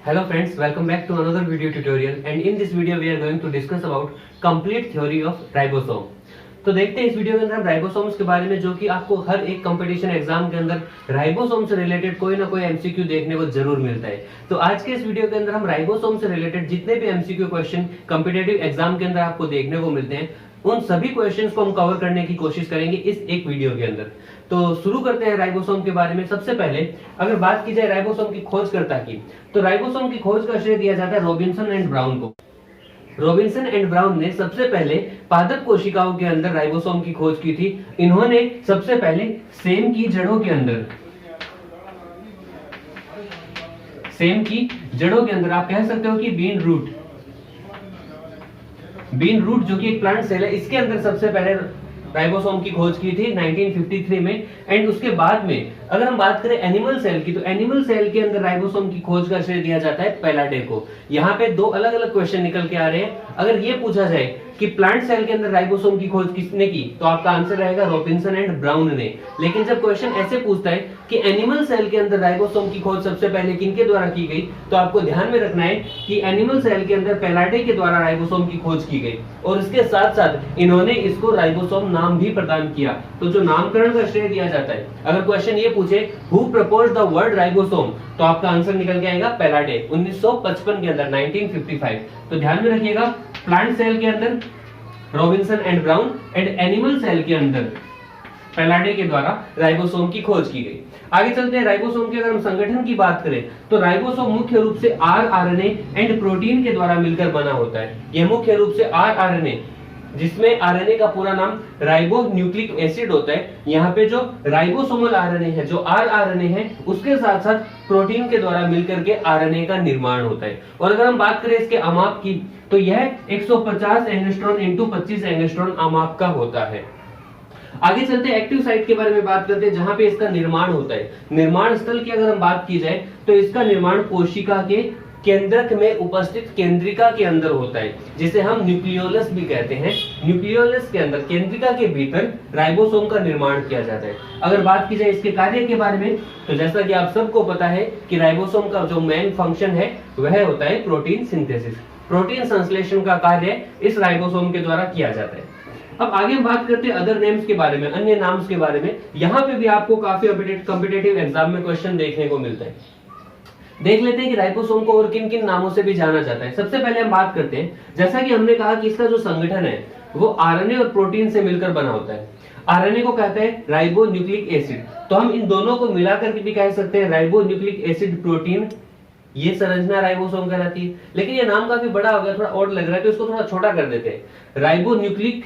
Hello friends, welcome back to another video tutorial and in this video we are going to discuss about complete theory of ribosome. तो देखते हैं इस video के अंदर हम ribosomes के बारे में, जो कि आपको हर एक कंपटीशन एग्जाम के अंदर राइबोसोम से रिलेटेड कोई ना कोई एमसीक्यू देखने को जरूर मिलता है। तो आज के इस वीडियो के अंदर हम राइबोसोम से रिलेटेड जितने भी एमसीक्यू क्वेश्चन कंपिटेटिव एग्जाम के अंदर आपको देखने को मिलते हैं उन सभी क्वेश्चंस को हम कवर करने की कोशिश करेंगे इस एक वीडियो के अंदर। तो शुरू करते हैं राइबोसोम के बारे में। सबसे पहले अगर बात की जाए राइबोसोम की खोजकर्ता की, तो राइबोसोम की खोज का श्रेय दिया जाता है रॉबिन्सन एंड ब्राउन को। रॉबिन्सन एंड ब्राउन ने सबसे पहले पादप कोशिकाओं के अंदर राइबोसोम की खोज की थी। इन्होंने सबसे पहले सेम की जड़ों के अंदर आप कह सकते हो कि बीन रूट जो कि एक प्लांट सेल है, इसके अंदर सबसे पहले राइबोसोम की खोज की थी 1953 में। एंड उसके बाद में अगर हम बात करें एनिमल सेल की, तो एनिमल सेल के अंदर राइबोसोम की खोज का श्रेय दिया जाता है पैलाडे को। यहाँ पे दो अलग अलग क्वेश्चन निकल के आ रहे हैं। अगर ये पूछा जाए कि प्लांट सेल के अंदर राइबोसोम की खोज किसने की, तो आपका आंसर रहेगा रॉबिन्सन एंड ब्राउन ने। लेकिन जब क्वेश्चन ऐसे पूछता है कि एनिमल सेल के अंदर राइबोसोम की खोज सबसे पहले किनके द्वारा की गई, तो आपको ध्यान में रखना है कि एनिमल सेल के अंदर पैलाडे के द्वारा राइबोसोम की खोज की गई और इसके साथ साथ इन्होंने इसको राइबोसोम नाम भी प्रदान किया। तो जो नामकरण का श्रेय दिया जाता है, अगर क्वेश्चन ये पूछे who proposed the word ribosome, तो आपका आंसर निकल के आएगा पैलाडे 1955 के अंदर 1955। तो ध्यान में रखिएगा, प्लांट सेल के अंदर Robinson and Brown and animal cell के अंदर पैलाडे के द्वारा राइबोसोम की खोज की गई। आगे चलते हैं। राइबोसोम के अगर हम संगठन की बात करें, तो राइबोसोम मुख्य रूप से आरएनए एंड प्रोटीन के द्वारा मिलकर बना होता है। यह मुख्य रूप से आरएनए, जिसमें आरएनए का पूरा नाम राइबो न्यूक्लिक एसिड होता है। यहाँ पे जो राइबोसोमल आरएनए है, जो आरएनए है, उसके साथ साथ प्रोटीन के द्वारा मिलकर के आरएनए का निर्माण होता है। और अगर हम बात करें इसके अमाप की, तो यह 150 एंगस्ट्रॉन इंटू 25 एंगस्ट्रॉन अमाप का होता है। आगे चलते हैं एक्टिव साइट के बारे में बात करते हैं, जहां पे इसका निर्माण होता है। निर्माण स्थल की अगर हम बात की जाए, तो इसका निर्माण कोशिका के केंद्रक में उपस्थित केंद्रिका के अंदर होता है, जिसे हम न्यूक्लियोलस भी कहते हैं। न्यूक्लियोलस के अंदर केंद्रिका के भीतर राइबोसोम का निर्माण किया जाता है। अगर बात की जाए इसके कार्य के बारे में, तो जैसा कि आप सबको पता है कि राइबोसोम का जो मेन फंक्शन है वह होता है प्रोटीन सिंथेसिस। प्रोटीन संश्लेषण का कार्य इस राइबोसोम के द्वारा किया जाता है। अब आगे हम बात करते हैं अदर नेम्स के बारे में, अन्य नाम्स के बारे में। यहाँ पे भी आपको काफी कॉम्पिटिटिव एग्जाम में क्वेश्चन देखने को मिलता है। देख लेते हैं कि राइबोसोम को और किन किन नामों से भी जाना जाता है। सबसे पहले हम बात करते हैं, जैसा कि हमने कहा कि इसका जो संगठन है वो आरएनए और प्रोटीन से मिलकर बना होता है। आरएनए को कहते हैं राइबो न्यूक्लिक एसिड, तो हम इन दोनों को मिलाकर भी कह सकते हैं राइबो न्यूक्लिक एसिड प्रोटीन। ये संरचना राइबोसोम कहलाती है। लेकिन ये नाम काफी बड़ा हो गया, थोड़ा और लग रहा है, तो इसको थोड़ा छोटा कर देते हैं। Ribo nucleic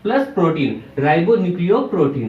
plus protein, ribo nucleoprotein.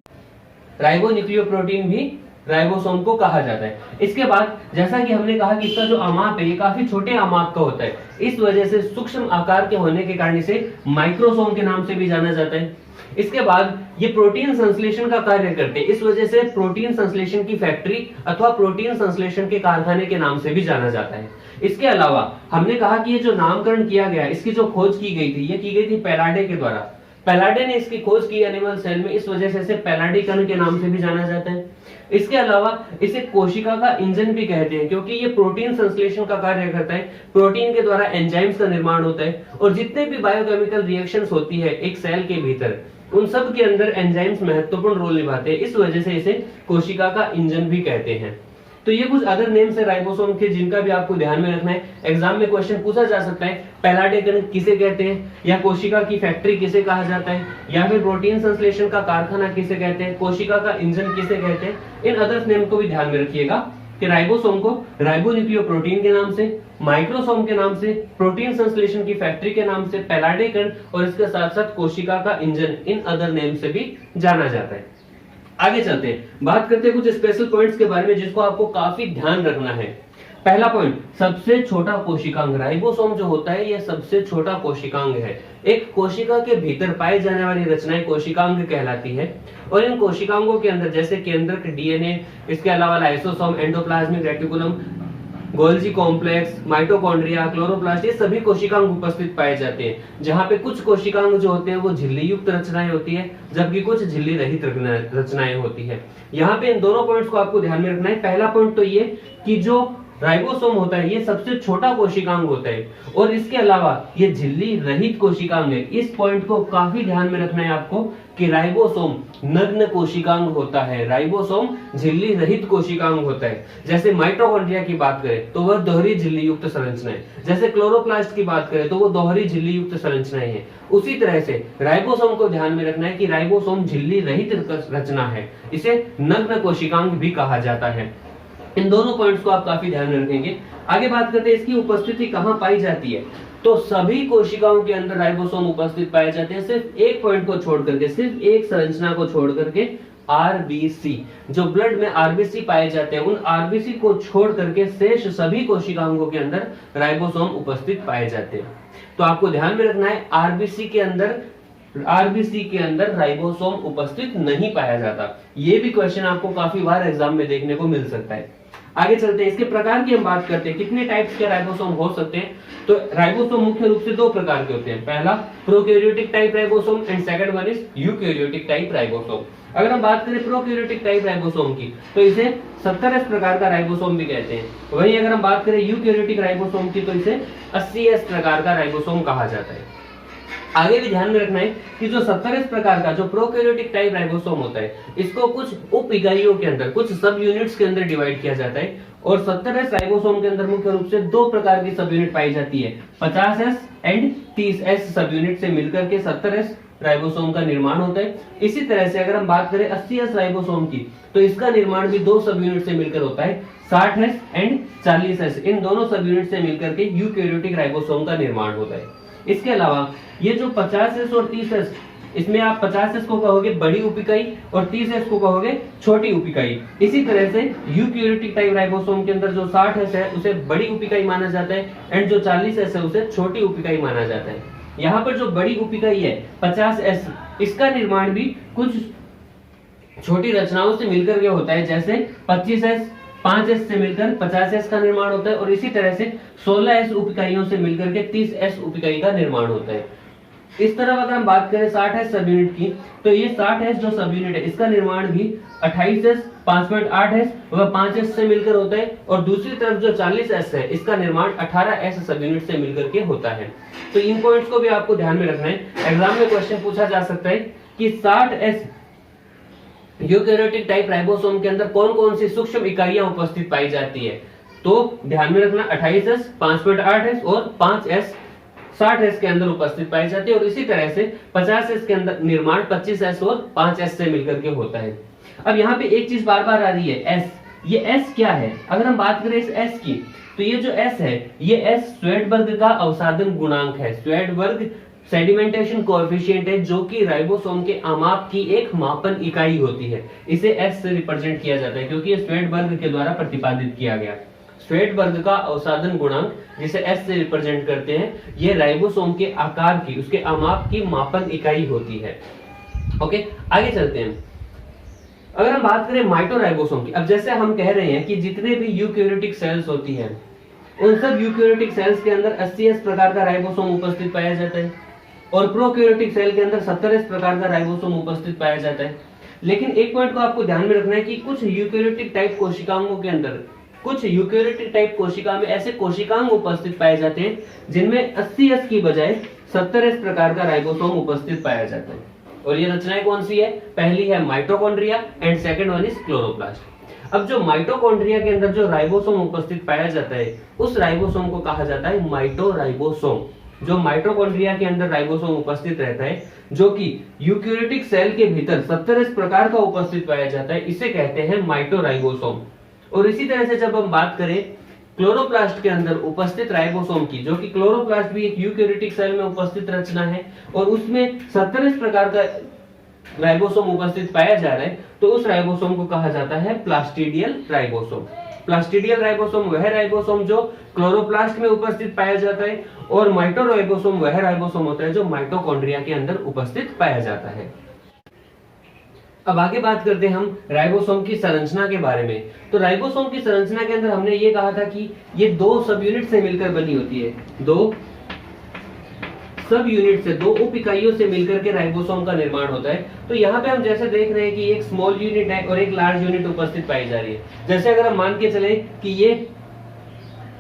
Ribo nucleoprotein भी राइबोसोम को कहा जाता है। इसके बाद जैसा कि हमने कहा कि इसका जो अमाप है ये काफी छोटे अमाप का होता है, इस वजह से सूक्ष्म आकार के होने के कारण इसे माइक्रोसोम के नाम से भी जाना जाता है। इसके बाद ये प्रोटीन संश्लेषण का कार्य करते हैं, इस वजह से प्रोटीन संश्लेषण की फैक्ट्री अथवा प्रोटीन संश्लेषण के कारखाने के नाम से भी जाना जाता है। इसके अलावा हमने कहा कि ये जो नामकरण किया गया, इसकी जो खोज की गई थी, ये की गई थी पैलाडे के द्वारा। पैलाडे ने इसकी खोज की एनिमल सेल में, इस वजह से इसे पैलाडीकरण के नाम से भी जाना जाता है। इसके अलावा इसे कोशिका का इंजन भी कहते हैं, क्योंकि ये प्रोटीन संश्लेषण का कार्य करता है। प्रोटीन के द्वारा एंजाइम्स का निर्माण होता है और जितने भी बायोकेमिकल रिएक्शंस होती है एक सेल के भीतर, उन सब के अंदर एंजाइम्स महत्वपूर्ण रोल निभाते हैं। इस वजह से इसे कोशिका का इंजन भी कहते हैं। तो ये कुछ अदर नेम्स है राइबोसोम के, जिनका भी आपको ध्यान में रखना है। एग्जाम में क्वेश्चन पूछा जा सकता है पैलाडीकरण किसे कहते हैं, या कोशिका की फैक्ट्री किसे कहा जाता है, या फिर प्रोटीन संश्लेषण का कारखाना किसे कहते हैं, कोशिका का इंजन किसे कहते हैं। इन अदर नेम को भी ध्यान में रखिएगा कि राइबोसोम को राइबोन्यूक्लियोप्रोटीन के नाम से, माइक्रोसोम के नाम से, प्रोटीन संश्लेषण की फैक्ट्री के नाम से, पैलाडीकरण और इसके साथ साथ कोशिका का इंजन, इन अदर नेम से भी जाना जाता है। आगे चलते हैं, बात करते हैं कुछ स्पेशल पॉइंट्स के बारे में जिसको आपको काफी ध्यान रखना है। पहला पॉइंट, सबसे छोटा कोशिकांग। राइबोसोम जो होता है यह सबसे छोटा कोशिकांग है। एक कोशिका के भीतर पाई जाने वाली रचनाएं कोशिकांग कहलाती है और इन कोशिकांगों के अंदर जैसे केंद्रक, डीएनए, इसके अलावा lysosome, endoplasmic reticulum, Golgi complex, mitochondria, chloroplast, ये सभी कोशिकांग उपस्थित पाए जाते हैं। जहां पे कुछ कोशिकांग जो होते हैं वो झिल्ली युक्त रचनाएं होती है, जबकि कुछ झिल्ली रहित रचनाएं होती है। यहाँ पे इन दोनों पॉइंट्स को आपको ध्यान में रखना है। पहला पॉइंट तो ये कि जो राइबोसोम होता है ये सबसे छोटा कोशिकांग होता है और इसके अलावा ये झिल्ली रहित कोशिकांग है। इस पॉइंट को काफी ध्यान में रखना है आपको कि राइबोसोम नग्न कोशिकांग होता है, राइबोसोम झिल्ली रहित कोशिकांग होता है। जैसे माइटोकॉन्ड्रिया की बात करें तो वह दोहरी झिल्ली युक्त संरचना है, जैसे क्लोरोप्लास्ट की बात करें तो वो दोहरी झिल्ली युक्त संरचनाएं हैं। उसी तरह से राइबोसोम को ध्यान में रखना है कि राइबोसोम झिल्ली रहित रचना है, इसे नग्न कोशिकांग भी कहा जाता है। इन दोनों पॉइंट्स को आप काफी ध्यान में रखेंगे। आगे बात करते हैं इसकी उपस्थिति कहां पाई जाती है। तो सभी कोशिकाओं के अंदर राइबोसोम उपस्थित पाए जाते हैं, सिर्फ एक पॉइंट को छोड़ करके, सिर्फ एक संरचना को छोड़ करके, आरबीसी। जो ब्लड में आरबीसी पाए जाते हैं, उन आरबीसी को छोड़ करके शेष सभी कोशिकाओं के अंदर राइबोसोम उपस्थित पाए जाते हैं। तो आपको ध्यान में रखना है आरबीसी के अंदर राइबोसोम उपस्थित नहीं पाया जाता। ये भी क्वेश्चन आपको काफी बार एग्जाम में देखने को मिल सकता है। आगे चलते हैं, इसके प्रकार की हम बात करते हैं, कितने टाइप्स के राइबोसोम हो सकते हैं। तो राइबोसोम मुख्य रूप से दो प्रकार के होते हैं, पहला prokaryotic type ribosome and second one is eukaryotic type ribosome. अगर हम बात करें प्रोकैरियोटिक टाइप राइबोसोम की तो इसे 70S प्रकार का राइबोसोम भी कहते हैं। वहीं अगर हम बात करें यूकैरियोटिक राइबोसोम की तो इसे 80S प्रकार का राइबोसोम कहा जाता है। आगे भी ध्यान में रखना है कि जो 70S प्रकार का जो प्रोकैरियोटिक टाइप राइबोसोम होता है, इसको कुछ उप इकाइयों के अंदर, कुछ सब यूनिट्स के अंदर डिवाइड किया जाता है। और 70S राइबोसोम के अंदर मुख्य रूप से दो प्रकार की सब यूनिट पाई जाती है, 50S एंड 30S सब यूनिट से मिलकर के 70S राइबोसोम का निर्माण होता है। इसी तरह से अगर हम बात करें 80S राइबोसोम की तो इसका निर्माण भी दो सब यूनिट से मिलकर होता है, 60S एंड 40S। इन दोनों सब यूनिट से मिलकर के यूकैरियोटिक राइबोसोम का निर्माण होता है। इसके अलावा ये जो 50S और 30S, इसमें आप 50S को कहोगे बड़ी उप इकाई और 30S को कहोगे छोटी उप इकाई। इसी तरह से यूकैरियोटिक टाइप राइबोसोम के अंदर जो 60S है उसे बड़ी उप इकाई माना जाता है एंड जो 40S है उसे छोटी उप इकाई माना जाता है। यहाँ पर जो बड़ी उप इकाई है 50S, इसका निर्माण भी कुछ छोटी रचनाओं से मिलकर के होता है, जैसे 25S 5S से मिलकर 50S का निर्माण होता है और इसी तरह से 16S उप इकाइयों से मिलकर के 30S उप इकाई का निर्माण होता है। इस तरह अगर हम बात करें 60S सब यूनिट की तो ये 60S जो सब यूनिट है इसका निर्माण भी 28S 5.8S व 5S से मिलकर होता है और दूसरी तरफ जो 40S है इसका निर्माण 18S सब यूनिट से मिलकर के होता है। तो इन पॉइंट्स को भी आपको ध्यान में रखना है। एग्जाम में क्वेश्चन पूछा जा सकता है कि 60S यूकैरियोटिक टाइप राइबोसोम के अंदर कौन कौन सी सूक्ष्म इकाइयां उपस्थित पाई जाती है। तो ध्यान में रखना 28S 5.8S और 5S 60S के अंदर उपस्थित पाई जाती है और इसी तरह से 50S के अंदर निर्माण 25S और 5S से मिलकर के होता है। अब यहाँ पे एक चीज बार बार आ रही है, S। ये S क्या है? अगर हम बात करें इस S की तो ये जो S है ये S स्वेडबर्ग का अवसादन गुणांक है। स्वेडबर्ग सेडिमेंटेशन कोएफिशिएंट है जो कि राइबोसोम के आमाप की एक मापन इकाई होती है। इसे S से रिप्रेजेंट किया जाता है क्योंकि ये स्वेडबर्ग के द्वारा प्रतिपादित किया गया। स्वेडबर्ग का अवसादन गुणांक जिसे S से रिप्रेजेंट करते हैं, ये राइबोसोम के आकार की, उसके आमाप की मापन इकाई होती है। ओके, आगे चलते हैं। अगर हम बात करें माइटोराइबोसोम की, अब जैसे हम कह रहे हैं कि जितने भी यूकैरियोटिक सेल्स होती हैं उन सब यूकैरियोटिक सेल्स के अंदर 80S प्रकार का राइबोसोम उपस्थित पाया जाता है और प्रोकैरियोटिक सेल के अंदर 70S प्रकार का राइबोसोम उपस्थित पाया जाता है। लेकिन एक पॉइंट को आपको ध्यान में रखना है कि कुछ यूकैरियोटिक टाइप कोशिकाओं के अंदर, कुछ यूकैरियोटिक टाइप कोशिका में ऐसे कोशिकांग उपस्थित पाए जाते हैं जिनमें 80S की बजाय 70S प्रकार का राइबोसोम उपस्थित पाया जाता है। और ये रचनाएं कौन सी है? पहली है mitochondria and second one is chloroplast. अब जो माइटोकॉन्ड्रिया के अंदर जो राइबोसोम उपस्थित पाया जाता है उस राइबोसोम को कहा जाता है माइटोराइबोसोम। जो माइटोकॉन्ड्रिया के अंदर राइबोसोम उपस्थित रहता है जो कि यूकैरियोटिक सेल के भीतर 70S प्रकार का उपस्थित पाया जाता है, इसे कहते हैं माइटोराइबोसोम। और इसी तरह से जब हम बात करें क्लोरोप्लास्ट के अंदर उपस्थित राइबोसोम की, जो कि क्लोरोप्लास्ट भी एक यूकैरियोटिक सेल में उपस्थित रचना है और उसमें 70S प्रकार का राइबोसोम उपस्थित पाया जा रहा है, तो उस राइबोसोम को कहा जाता है प्लास्टिडियल राइबोसोम। प्लास्टिडियल राइबोसोम वह राइबोसोम जो क्लोरोप्लास्ट में उपस्थित पाया जाता है और माइटोराइबोसोम वह राइबोसोम होता है जो माइटोकॉन्ड्रिया के अंदर उपस्थित पाया जाता है। अब आगे बात करते हैं हम राइबोसोम की संरचना के बारे में। तो राइबोसोम की संरचना के अंदर हमने ये कहा था कि ये दो सब यूनिट से मिलकर बनी होती है, दो सब यूनिट से, दो उप इकाइयों से मिलकर के राइबोसोम का निर्माण होता है। तो यहाँ पे हम जैसे देख रहे हैं कि एक स्मॉल यूनिट है और एक लार्ज यूनिट उपस्थित पाई जा रही है। जैसे अगर हम मान के चले कि ये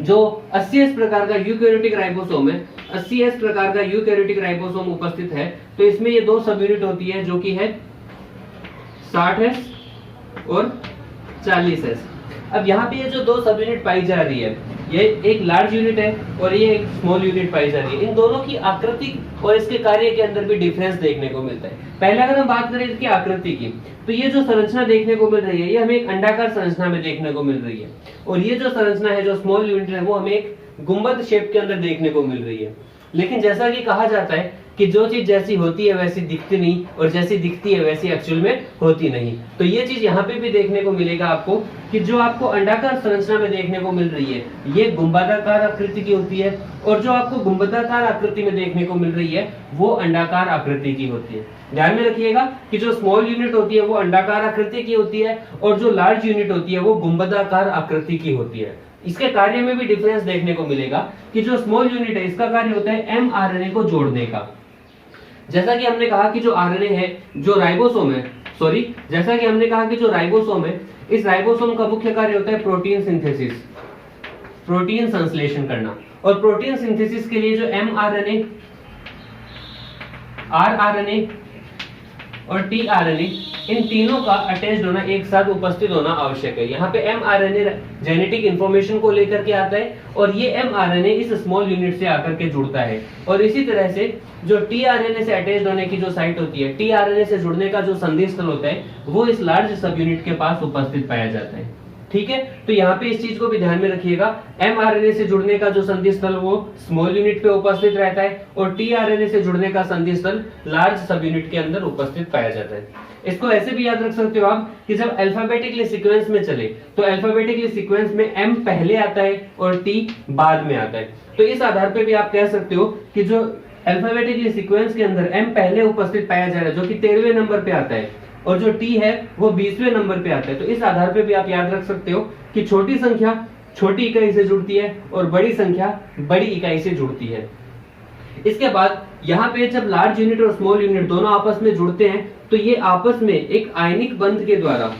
जो 80s प्रकार का यूकैरियोटिक राइबोसोम है, 80s प्रकार का यूकैरियोटिक राइबोसोम उपस्थित है, तो इसमें ये दो सब यूनिट होती है जो कि है 60S और 40S। अब यहाँ पे ये जो दो सब यूनिट पाई जा रही है, ये एक लार्ज यूनिट है और ये एक स्मॉल यूनिट पाई जा रही है। इन दोनों की आकृति और इसके कार्य के अंदर भी डिफरेंस देखने को मिलता है। पहले अगर हम बात करें इसकी आकृति की, तो ये जो संरचना देखने को मिल रही है, ये हमें एक अंडाकार संरचना में देखने को मिल रही है, और ये जो संरचना है, जो स्मॉल यूनिट है, वो हमें एक गुंबद शेप के अंदर देखने को मिल रही है। लेकिन जैसा कि कहा जाता है कि जो चीज जैसी होती है वैसी दिखती नहीं, और जैसी दिखती है वैसी एक्चुअल में होती नहीं। तो ये चीज यहाँ पे भी देखने को मिलेगा आपको कि जो आपको अंडाकार संरचना में देखने को मिल रही है, ये गुंबदाकार आकृति की होती है, और जो आपको गुंबदाकार आकृति में देखने को मिल रही है वो अंडाकार आकृति की होती है। ध्यान में रखिएगा कि जो स्मॉल यूनिट होती है वो अंडाकार आकृति की होती है, और जो लार्ज यूनिट होती है वो गुंबदाकार आकृति की होती है। इसके कार्य में भी डिफरेंस देखने को मिलेगा कि जो स्मॉल यूनिट है, इसका कार्य होता है mRNA को जोड़ने का। जैसा कि हमने कहा कि जो आरएनए है, जो राइबोसोम है, जैसा कि हमने कहा कि जो राइबोसोम है, इस राइबोसोम का मुख्य कार्य होता है प्रोटीन सिंथेसिस, प्रोटीन संश्लेषण करना। और प्रोटीन सिंथेसिस के लिए जो mRNA, rRNA और tRNA, इन तीनों का अटैच्ड होना, एक साथ उपस्थित होना आवश्यक है। यहाँ पे mRNA जेनेटिक इंफॉर्मेशन को लेकर के आता है, और ये mRNA इस स्मॉल यूनिट से आकर के जुड़ता है। और इसी तरह से जो tRNA से अटैच्ड होने की जो साइट होती है, tRNA से जुड़ने का जो संधि स्थल होता है, वो इस लार्ज सब यूनिट के पास उपस्थित पाया जाता है। ठीक है, तो यहाँ पे इस चीज को भी ध्यान में रखिएगा, mRNA से जुड़ने का जो संधि स्थल वो स्मॉल यूनिट पे उपस्थित रहता है, और tRNA से जुड़ने का संधि स्थल लार्ज सब यूनिट के अंदर उपस्थित पाया जाता है। इसको ऐसे भी याद रख सकते हो आप कि जब अल्फाबेटिकली सीक्वेंस में चले, तो अल्फाबेटिकली सीक्वेंस में m पहले आता है और t बाद में आता है। तो इस आधार पे भी आप कह सकते हो कि जो अल्फाबेटिकली सीक्वेंस के अंदर m पहले उपस्थित पाया जा रहा है, जो कि 13वें नंबर पे आता है, और जो t है वो 20वें नंबर पे आता है। तो इस आधार पे भी आप याद रख सकते हो कि छोटी संख्या छोटी इकाई से जुड़ती है और बड़ी संख्या बड़ी इकाई से जुड़ती है। इसके बाद यहाँ पे जब लार्ज यूनिट और स्मॉल यूनिट दोनों आपस में जुड़ते हैं, तो ये आपस में एक आयनिक बंध के द्वारा,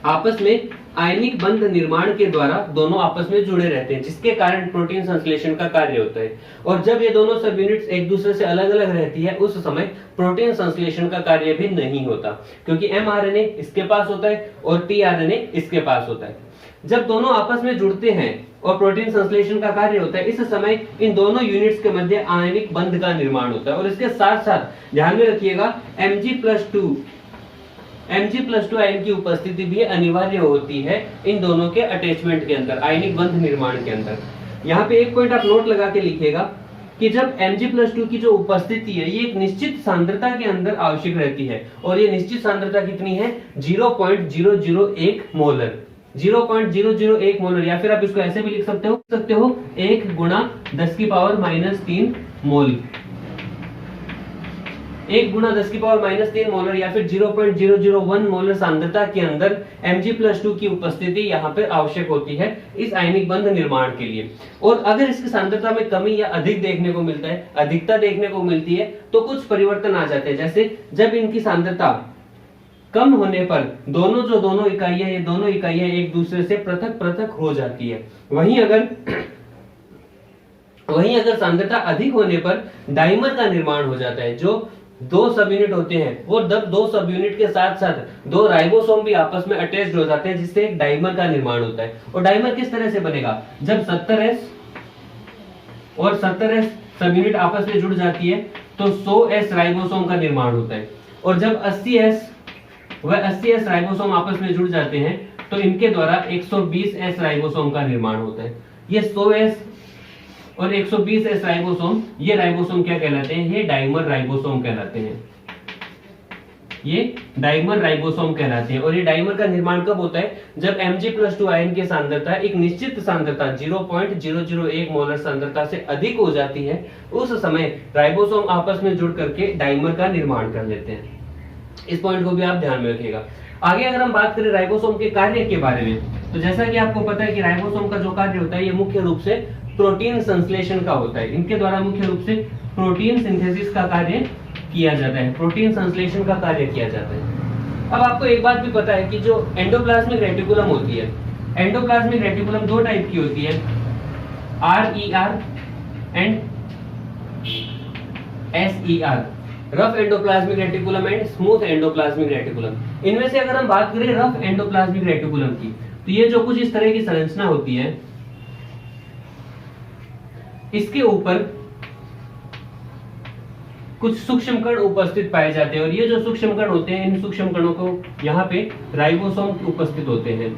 आपस में आयनिक बंध निर्माण के द्वारा दोनों आपस में जुड़े रहते हैं, जिसके कारण प्रोटीन संश्लेषण का कार्य होता है। और जब ये दोनों सब यूनिट्स एक दूसरे से अलग अलग रहती है, उस समय प्रोटीन संश्लेषण का कार्य भी नहीं होता, क्योंकि mRNA इसके पास होता है और tRNA इसके पास होता है। जब दोनों आपस में जुड़ते हैं और प्रोटीन संश्लेषण का कार्य होता है, इस समय इन दोनों यूनिट्स के मध्य आयनिक बंध का निर्माण होता है। और इसके साथ साथ ध्यान में रखिएगा Mg+2 आयन की उपस्थिति भी अनिवार्य होती है इन दोनों के अटैचमेंट के अंदर, आयनिक बंध निर्माण के अंदर। यहाँ पे एक पॉइंट आप नोट लगा के लिखिएगा कि जब Mg+2 की जो उपस्थिति है, ये एक निश्चित सांद्रता के अंदर आवश्यक रहती है, और ये निश्चित सांद्रता कितनी है? 0.001 मोलर, 0.001 मोलर, या फिर आप इसको ऐसे भी लिख सकते हो 1 गुणा 10⁻³ मोल, 1 गुणा 10⁻³ मोलर, या फिर 0.001 मोलर सांद्रता के अंदर Mg+2 की उपस्थिति यहाँ पर आवश्यक होती है इस आयनिक बंध निर्माण के लिए। और अगर इसकी सांद्रता में कमी या अधिक देखने को मिलता है, अधिकता देखने को मिलती है, तो कुछ परिवर्तन आ जाते हैं। जैसे जब इनकी सांद्रता कम होने पर दोनों इकाइयां, ये दोनों इकाइयां एक दूसरे से पृथक पृथक हो जाती है। वहीं अगर सांद्रता अधिक होने पर डाइमर का निर्माण हो जाता है। जो दो सब यूनिट होते हैं, वो दो सब यूनिट के साथ साथ दो राइबोसोम भी आपस में अटैच्ड हो जाते हैं, जिससे एक डाइमर का निर्माण होता है। और डाइमर किस तरह से बनेगा? जब 70S और 70S सब यूनिट आपस में जुड़ जाती है, तो 100S राइबोसोम का निर्माण होता है। और जब 80S व 80S राइबोसोम आपस में जुड़ जाते हैं, तो इनके द्वारा 120S राइबोसोम का निर्माण होता है। ये 100S और 120S राइबोसोम, ये राइबोसोम क्या कहलाते हैं? ये डाइमर राइबोसोम कहलाते हैं। ये डाइमर राइबोसोम कहलाते हैं। और ये डाइमर का निर्माण कब होता है? जब Mg+2 आयन की सांद्रता एक निश्चित सांद्रता 0.001 मोलर सांद्रता से अधिक हो जाती है, उस समय राइबोसोम आपस में जुड़ करके डाइमर का निर्माण कर लेते हैं। इस पॉइंट को भी आप ध्यान में रखिएगा। आगे अगर हम बात करें राइबोसोम के कार्य के बारे में, तो जैसा कि आपको पता है कि राइबोसोम का जो कार्य होता है, ये मुख्य रूप से प्रोटीन संश्लेषण का होता है। इनके द्वारा मुख्य रूप से प्रोटीन सिंथेसिस का कार्य किया जाता है, प्रोटीन संश्लेषण का कार्य किया जाता है। अब आपको एक बात भी पता है कि जो एंडोप्लाज्मिक रेटिकुलम होती है, एंडोप्लाज्मिक रेटिकुलम दो टाइप की होती है, RER and SER, rough endoplasmic reticulum and smooth endoplasmic reticulum. इनमें से अगर हम बात करें रफ एंडोप्लाज्मिक रेटिकुलम की, तो ये जो कुछ इस तरह की संरचना होती है, इसके ऊपर कुछ सूक्ष्म कण उपस्थित पाए जाते हैं, और ये जो सूक्ष्म कण होते हैं, इन सूक्ष्म कणों को यहाँ पे राइबोसोम उपस्थित होते हैं।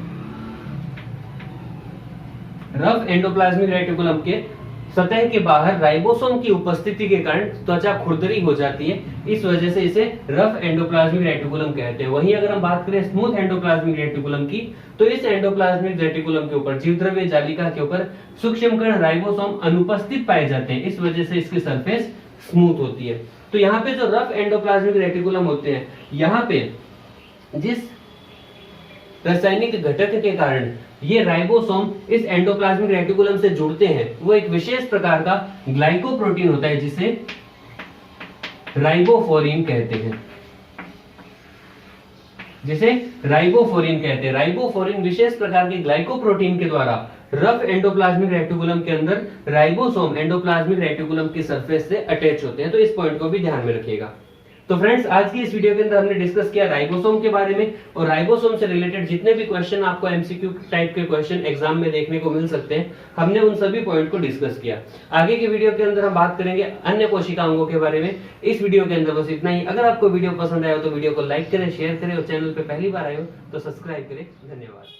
रफ एंडोप्लाज्मिक रेटिकुलम के सतह के बाहर राइबोसोम की उपस्थिति के कारण त्वचा खुरदरी हो जाती है, इस वजह से इसे रफ एंडोप्लाज्मिक रेटिकुलम कहते हैं। वहीं अगर हम बात करें स्मूथ एंडोप्लाज्मिक रेटिकुलम की, तो इस एंडोप्लाज्मिक रेटिकुलम के ऊपर, जीवद्रव्य जालिका के ऊपर सूक्ष्म कण राइबोसोम अनुपस्थित पाए जाते हैं, इस वजह से इसकी सरफेस स्मूथ होती है। तो यहाँ पे जो रफ एंडोप्लाज्मिक रेटिकुलम होते हैं, यहाँ पे जिस रासायनिक घटक के कारण ये राइबोसोम इस एंडोप्लाज्मिक रेटिकुलम से जुड़ते हैं, वो एक विशेष प्रकार का ग्लाइकोप्रोटीन होता है, जिसे राइबोफोरिन कहते हैं, राइबोफोरिन विशेष प्रकार के ग्लाइकोप्रोटीन के द्वारा रफ एंडोप्लाज्मिक रेटिकुलम के अंदर राइबोसोम एंडोप्लाज्मिक रेटिकुलम की सरफेस से अटैच होते हैं। तो इस पॉइंट को भी ध्यान में रखिएगा। तो फ्रेंड्स, आज की इस वीडियो के अंदर हमने डिस्कस किया राइबोसोम के बारे में, और राइबोसोम से रिलेटेड जितने भी क्वेश्चन आपको एमसीक्यू टाइप के क्वेश्चन एग्जाम में देखने को मिल सकते हैं, हमने उन सभी पॉइंट को डिस्कस किया। आगे के वीडियो के अंदर हम बात करेंगे अन्य कोशिका अंगों के बारे में। इस वीडियो के अंदर बस इतना ही। अगर आपको वीडियो पसंद आया हो तो वीडियो को लाइक करें, शेयर करें, और चैनल पे पहली बार आए हो तो सब्सक्राइब करें। धन्यवाद।